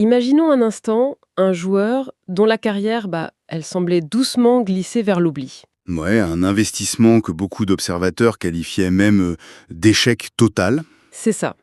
Imaginons un instant un joueur dont la carrière, elle semblait doucement glisser vers l'oubli. Ouais, un investissement que beaucoup d'observateurs qualifiaient même d'échec total. C'est ça.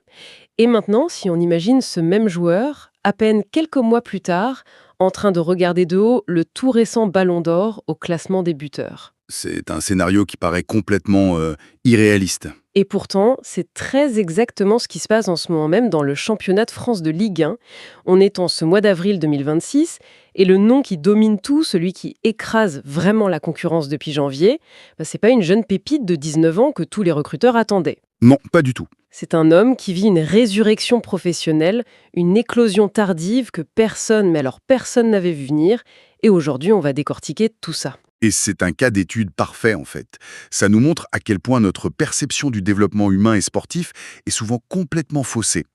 Et maintenant, si on imagine ce même joueur, à peine quelques mois plus tard, en train de regarder de haut le tout récent Ballon d'Or au classement des buteurs. C'est un scénario qui paraît complètement irréaliste. Et pourtant, c'est très exactement ce qui se passe en ce moment même dans le championnat de France de Ligue 1. On est en ce mois d'avril 2026 et le nom qui domine tout, celui qui écrase vraiment la concurrence depuis janvier, c'est pas une jeune pépite de 19 ans que tous les recruteurs attendaient. Non, pas du tout. C'est un homme qui vit une résurrection professionnelle, une éclosion tardive que personne, mais alors personne n'avait vu venir. Et aujourd'hui, on va décortiquer tout ça. Et c'est un cas d'étude parfait en fait. Ça nous montre à quel point notre perception du développement humain et sportif est souvent complètement faussée.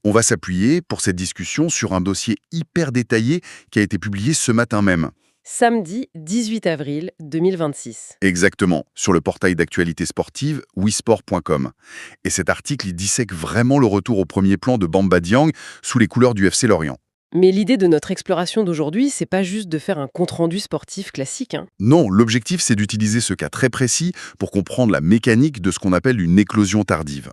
On va s'appuyer pour cette discussion sur un dossier hyper détaillé qui a été publié ce matin même. Samedi 18 avril 2026. Exactement, sur le portail d'actualité sportive wisport.com. Et cet article, il dissèque vraiment le retour au premier plan de Bamba Dieng sous les couleurs du FC Lorient. Mais l'idée de notre exploration d'aujourd'hui, c'est pas juste de faire un compte-rendu sportif classique. Non, l'objectif, c'est d'utiliser ce cas très précis pour comprendre la mécanique de ce qu'on appelle une éclosion tardive.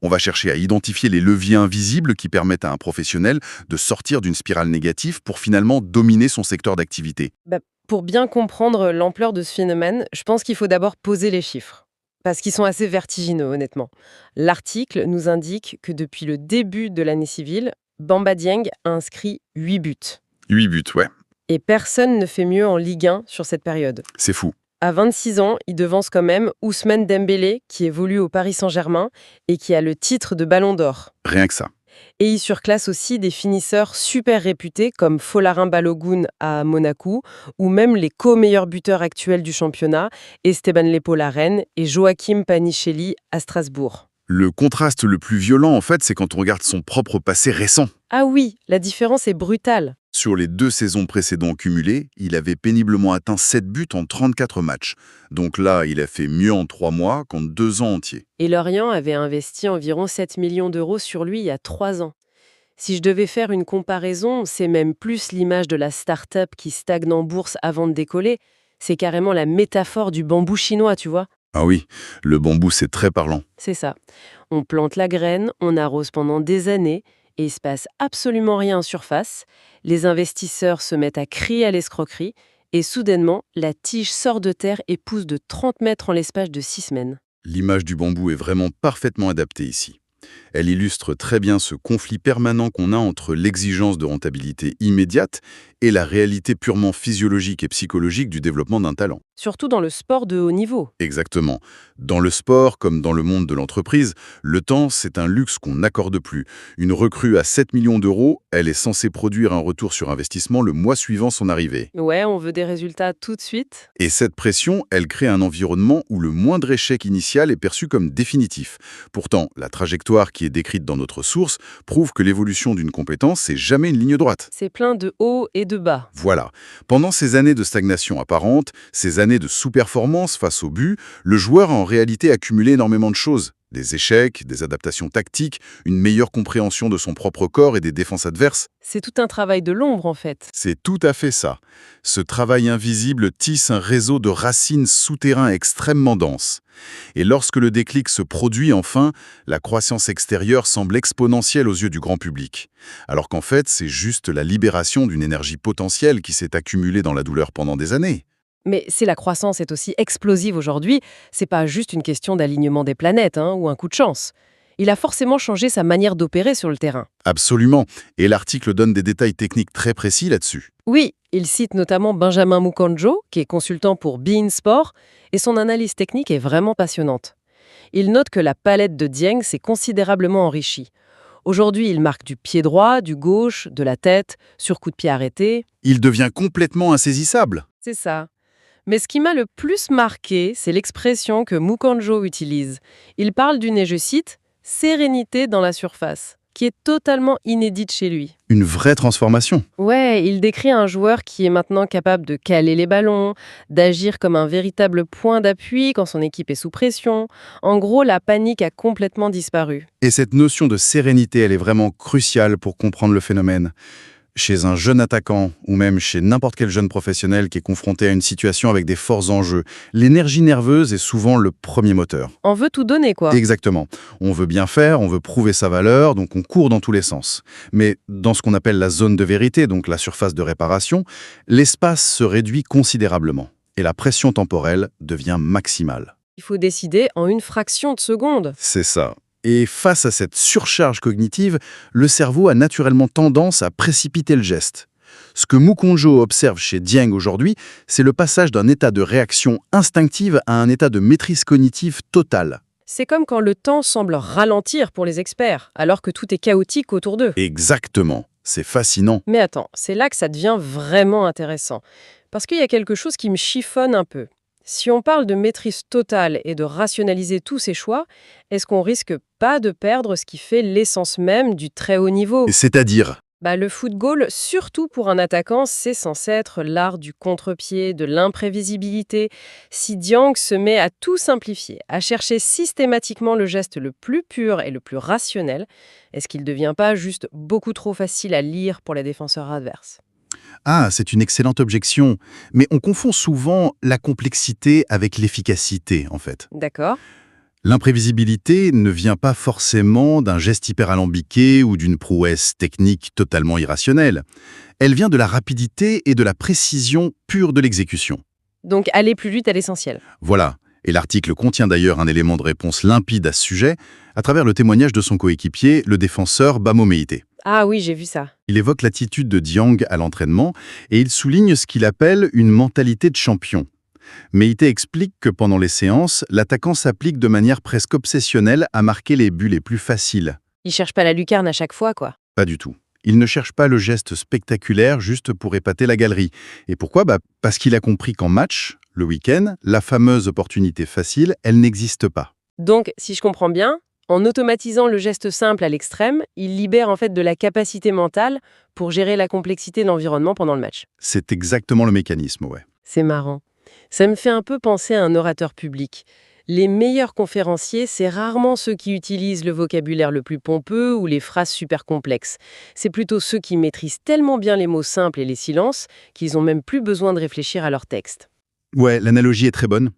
On va chercher à identifier les leviers invisibles qui permettent à un professionnel de sortir d'une spirale négative pour finalement dominer son secteur d'activité. Pour bien comprendre l'ampleur de ce phénomène, je pense qu'il faut d'abord poser les chiffres. Parce qu'ils sont assez vertigineux, honnêtement. L'article nous indique que depuis le début de l'année civile, Bamba Dieng a inscrit 8 buts. 8 buts, ouais, Et personne ne fait mieux en Ligue 1 sur cette période. c'est fou. À 26 ans, il devance quand même Ousmane Dembélé, qui évolue au Paris Saint-Germain et qui a le titre de Ballon d'Or. Rien que ça. Et il surclasse aussi des finisseurs super réputés comme Folarin Balogun à Monaco ou même les co-meilleurs buteurs actuels du championnat, Esteban Lepo à Rennes et Joachim Panichelli à Strasbourg. Le contraste le plus violent, en fait, c'est quand on regarde son propre passé récent. Ah oui, la différence est brutale. Sur les 2 saisons précédentes cumulées, il avait péniblement atteint 7 buts en 34 matchs. Donc là, il a fait mieux en 3 mois qu'en 2 ans entiers. Et Lorient avait investi environ 7 millions d'euros sur lui il y a 3 ans. Si je devais faire une comparaison, c'est même plus l'image de la start-up qui stagne en bourse avant de décoller. C'est carrément la métaphore du bambou chinois, tu vois. Ah oui, le bambou, c'est très parlant. C'est ça. On plante la graine, on arrose pendant des années, et il se passe absolument rien en surface. Les investisseurs se mettent à crier à l'escroquerie, et soudainement, la tige sort de terre et pousse de 30 mètres en l'espace de 6 semaines. L'image du bambou est vraiment parfaitement adaptée ici. Elle illustre très bien ce conflit permanent qu'on a entre l'exigence de rentabilité immédiate et la réalité purement physiologique et psychologique du développement d'un talent. Surtout dans le sport de haut niveau. Exactement. Dans le sport, comme dans le monde de l'entreprise, le temps, c'est un luxe qu'on n'accorde plus. Une recrue à 7 millions d'euros, elle est censée produire un retour sur investissement le mois suivant son arrivée. Ouais, on veut des résultats tout de suite. Et cette pression, elle crée un environnement où le moindre échec initial est perçu comme définitif. Pourtant, la trajectoire qui est décrite dans notre source prouve que l'évolution d'une compétence, c'est jamais une ligne droite. C'est plein de hauts et de bas. Voilà. Pendant ces années de stagnation apparente, ces années de sous-performance face au but, le joueur a en réalité accumulé énormément de choses. Des échecs, des adaptations tactiques, une meilleure compréhension de son propre corps et des défenses adverses. C'est tout un travail de l'ombre, en fait. C'est tout à fait ça. Ce travail invisible tisse un réseau de racines souterrains extrêmement dense. Et lorsque le déclic se produit enfin, la croissance extérieure semble exponentielle aux yeux du grand public. Alors qu'en fait, c'est juste la libération d'une énergie potentielle qui s'est accumulée dans la douleur pendant des années. Mais si la croissance est aussi explosive aujourd'hui, c'est pas juste une question d'alignement des planètes ou un coup de chance. Il a forcément changé sa manière d'opérer sur le terrain. Absolument. Et l'article donne des détails techniques très précis là-dessus. Oui, il cite notamment Benjamin Mukonjo, qui est consultant pour beIN Sport, et son analyse technique est vraiment passionnante. Il note que la palette de Dieng s'est considérablement enrichie. Aujourd'hui, il marque du pied droit, du gauche, de la tête, sur coup de pied arrêté. Il devient complètement insaisissable. C'est ça. Mais ce qui m'a le plus marqué, c'est l'expression que Mukonjo utilise. Il parle d'une, et je cite, « sérénité dans la surface », qui est totalement inédite chez lui. Une vraie transformation. Ouais, il décrit un joueur qui est maintenant capable de caler les ballons, d'agir comme un véritable point d'appui quand son équipe est sous pression. En gros, la panique a complètement disparu. Et cette notion de sérénité, elle est vraiment cruciale pour comprendre le phénomène. Chez un jeune attaquant, ou même chez n'importe quel jeune professionnel qui est confronté à une situation avec des forts enjeux, l'énergie nerveuse est souvent le premier moteur. On veut tout donner, quoi. Exactement. On veut bien faire, on veut prouver sa valeur, donc on court dans tous les sens. Mais dans ce qu'on appelle la zone de vérité, donc la surface de réparation, l'espace se réduit considérablement et la pression temporelle devient maximale. Il faut décider en une fraction de seconde. C'est ça. Et face à cette surcharge cognitive, le cerveau a naturellement tendance à précipiter le geste. Ce que Mukonjo observe chez Dieng aujourd'hui, c'est le passage d'un état de réaction instinctive à un état de maîtrise cognitive totale. C'est comme quand le temps semble ralentir pour les experts, alors que tout est chaotique autour d'eux. Exactement. C'est fascinant. Mais attends, c'est là que ça devient vraiment intéressant. Parce qu'il y a quelque chose qui me chiffonne un peu. Si on parle de maîtrise totale et de rationaliser tous ses choix, est-ce qu'on risque pas de perdre ce qui fait l'essence même du très haut niveau? Et c'est-à-dire, Le football, surtout pour un attaquant, c'est censé être l'art du contre-pied, de l'imprévisibilité. Si Dieng se met à tout simplifier, à chercher systématiquement le geste le plus pur et le plus rationnel, est-ce qu'il ne devient pas juste beaucoup trop facile à lire pour les défenseurs adverses? ah, c'est une excellente objection, mais on confond souvent la complexité avec l'efficacité, en fait. D'accord? L'imprévisibilité ne vient pas forcément d'un geste hyper-alambiqué ou d'une prouesse technique totalement irrationnelle. Elle vient de la rapidité et de la précision pure de l'exécution. Donc aller plus vite à l'essentiel. Voilà. Et l'article contient d'ailleurs un élément de réponse limpide à ce sujet, à travers le témoignage de son coéquipier, le défenseur Bamo Meïté. Ah oui, j'ai vu ça. Il évoque l'attitude de Dieng à l'entraînement et il souligne ce qu'il appelle une mentalité de champion. Meïté explique que pendant les séances, l'attaquant s'applique de manière presque obsessionnelle à marquer les buts les plus faciles. Il cherche pas la lucarne à chaque fois, quoi. Pas du tout. Il ne cherche pas le geste spectaculaire juste pour épater la galerie. Et pourquoi? Parce qu'il a compris qu'en match, le week-end, la fameuse opportunité facile, elle n'existe pas. Donc, si je comprends bien, en automatisant le geste simple à l'extrême, il libère en fait de la capacité mentale pour gérer la complexité de l'environnement pendant le match. C'est exactement le mécanisme, ouais. C'est marrant. Ça me fait un peu penser à un orateur public. Les meilleurs conférenciers, c'est rarement ceux qui utilisent le vocabulaire le plus pompeux ou les phrases super complexes. C'est plutôt ceux qui maîtrisent tellement bien les mots simples et les silences qu'ils n'ont même plus besoin de réfléchir à leur texte. Ouais, l'analogie est très bonne.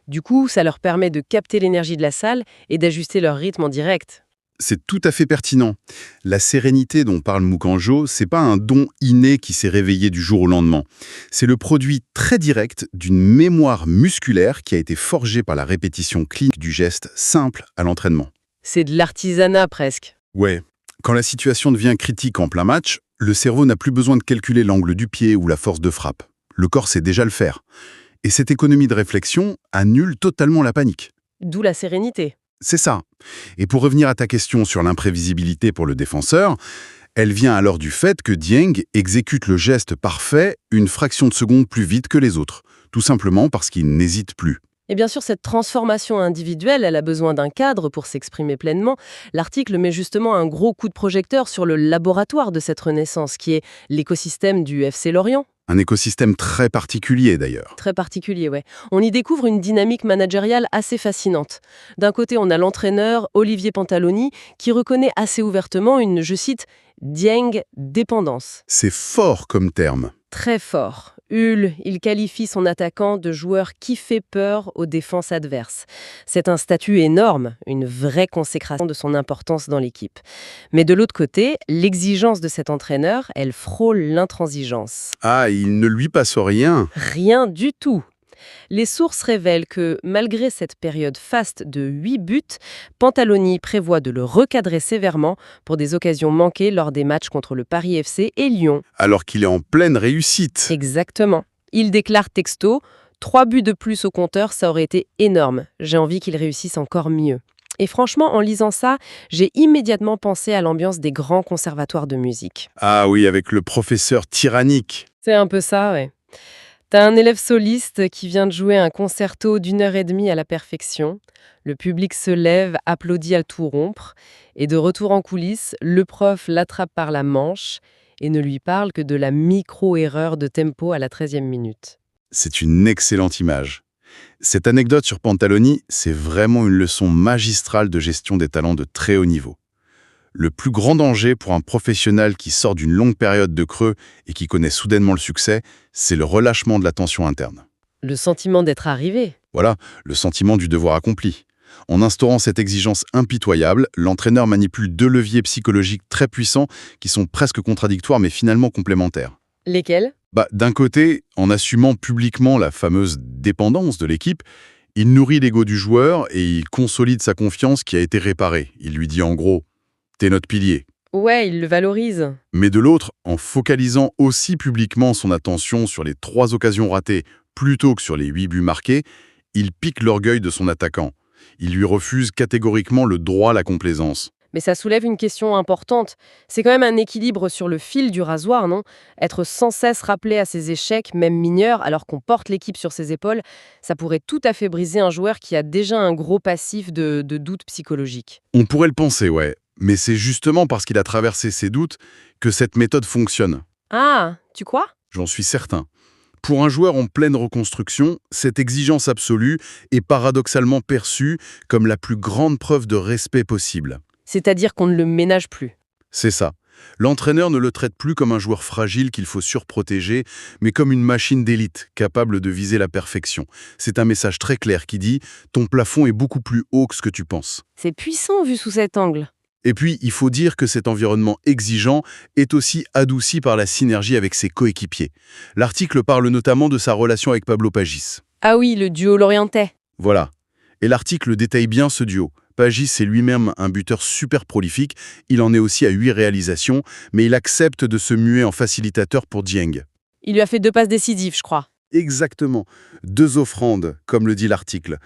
Du coup, ça leur permet de capter l'énergie de la salle et d'ajuster leur rythme en direct. C'est tout à fait pertinent. La sérénité dont parle Mukonjo, c'est pas un don inné qui s'est réveillé du jour au lendemain. C'est le produit très direct d'une mémoire musculaire qui a été forgée par la répétition clinique du geste simple à l'entraînement. C'est de l'artisanat presque. Ouais. Quand la situation devient critique en plein match, le cerveau n'a plus besoin de calculer l'angle du pied ou la force de frappe. Le corps sait déjà le faire. Et cette économie de réflexion annule totalement la panique. D'où la sérénité. C'est ça. Et pour revenir à ta question sur l'imprévisibilité pour le défenseur, elle vient alors du fait que Dieng exécute le geste parfait une fraction de seconde plus vite que les autres, tout simplement parce qu'il n'hésite plus. Et bien sûr, cette transformation individuelle, elle a besoin d'un cadre pour s'exprimer pleinement. L'article met justement un gros coup de projecteur sur le laboratoire de cette renaissance, qui est l'écosystème du FC Lorient. Un écosystème très particulier d'ailleurs. Très particulier, ouais. On y découvre une dynamique managériale assez fascinante. D'un côté, on a l'entraîneur Olivier Pantaloni qui reconnaît assez ouvertement une, je cite, « Dieng dépendance ». C'est fort comme terme. Très fort. Il qualifie son attaquant de joueur qui fait peur aux défenses adverses. C'est un statut énorme, une vraie consécration de son importance dans l'équipe. Mais de l'autre côté, l'exigence de cet entraîneur, elle frôle l'intransigeance. Ah, il ne lui passe rien. Rien du tout. Les sources révèlent que, malgré cette période faste de 8 buts, Pantaloni prévoit de le recadrer sévèrement pour des occasions manquées lors des matchs contre le Paris FC et Lyon. Alors qu'il est en pleine réussite. Exactement. Il déclare texto « 3 buts de plus au compteur, ça aurait été énorme. J'ai envie qu'il réussisse encore mieux. » Et franchement, en lisant ça, j'ai immédiatement pensé à l'ambiance des grands conservatoires de musique. Ah oui, avec le professeur tyrannique. C'est un peu ça, ouais. T'as un élève soliste qui vient de jouer un concerto d'1 heure et demie à la perfection. Le public se lève, applaudit à tout rompre. Et de retour en coulisses, le prof l'attrape par la manche et ne lui parle que de la micro-erreur de tempo à la 13e minute. C'est une excellente image. Cette anecdote sur Pantaloni, c'est vraiment une leçon magistrale de gestion des talents de très haut niveau. Le plus grand danger pour un professionnel qui sort d'une longue période de creux et qui connaît soudainement le succès, c'est le relâchement de la tension interne. Le sentiment d'être arrivé. Voilà, le sentiment du devoir accompli. En instaurant cette exigence impitoyable, l'entraîneur manipule deux leviers psychologiques très puissants qui sont presque contradictoires mais finalement complémentaires. Lesquels? D'un côté, en assumant publiquement la fameuse dépendance de l'équipe, il nourrit l'ego du joueur et il consolide sa confiance qui a été réparée. Il lui dit en gros « t'es notre pilier ». Ouais, il le valorise. Mais de l'autre, en focalisant aussi publiquement son attention sur les 3 occasions ratées plutôt que sur les 8 buts marqués, il pique l'orgueil de son attaquant. Il lui refuse catégoriquement le droit à la complaisance. Mais ça soulève une question importante. C'est quand même un équilibre sur le fil du rasoir, non? Être sans cesse rappelé à ses échecs, même mineurs, alors qu'on porte l'équipe sur ses épaules, ça pourrait tout à fait briser un joueur qui a déjà un gros passif de doute psychologique. On pourrait le penser, ouais, mais c'est justement parce qu'il a traversé ses doutes que cette méthode fonctionne. Ah, tu crois? J'en suis certain. Pour un joueur en pleine reconstruction, cette exigence absolue est paradoxalement perçue comme la plus grande preuve de respect possible. C'est-à-dire qu'on ne le ménage plus. C'est ça. L'entraîneur ne le traite plus comme un joueur fragile qu'il faut surprotéger, mais comme une machine d'élite capable de viser la perfection. C'est un message très clair qui dit « ton plafond est beaucoup plus haut que ce que tu penses ». C'est puissant vu sous cet angle. Et puis, il faut dire que cet environnement exigeant est aussi adouci par la synergie avec ses coéquipiers. L'article parle notamment de sa relation avec Pablo Pagis. Ah oui, le duo lorientais. Voilà. Et l'article détaille bien ce duo. Pagis est lui-même un buteur super prolifique, il en est aussi à 8 réalisations, mais il accepte de se muer en facilitateur pour Dieng. Il lui a fait 2 passes décisives, je crois. Exactement. 2 offrandes, comme le dit l'article.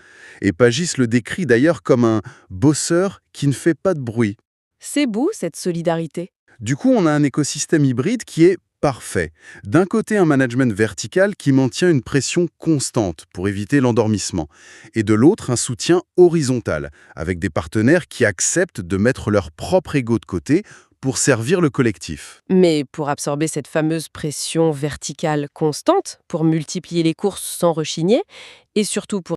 Et Pagis le décrit d'ailleurs comme un bosseur qui ne fait pas de bruit. C'est beau, cette solidarité. Du coup, on a un écosystème hybride qui est parfait. D'un côté, un management vertical qui maintient une pression constante pour éviter l'endormissement. Et de l'autre, un soutien horizontal, avec des partenaires qui acceptent de mettre leur propre ego de côté pour servir le collectif. Mais pour absorber cette fameuse pression verticale constante, pour multiplier les courses sans rechigner, et surtout pour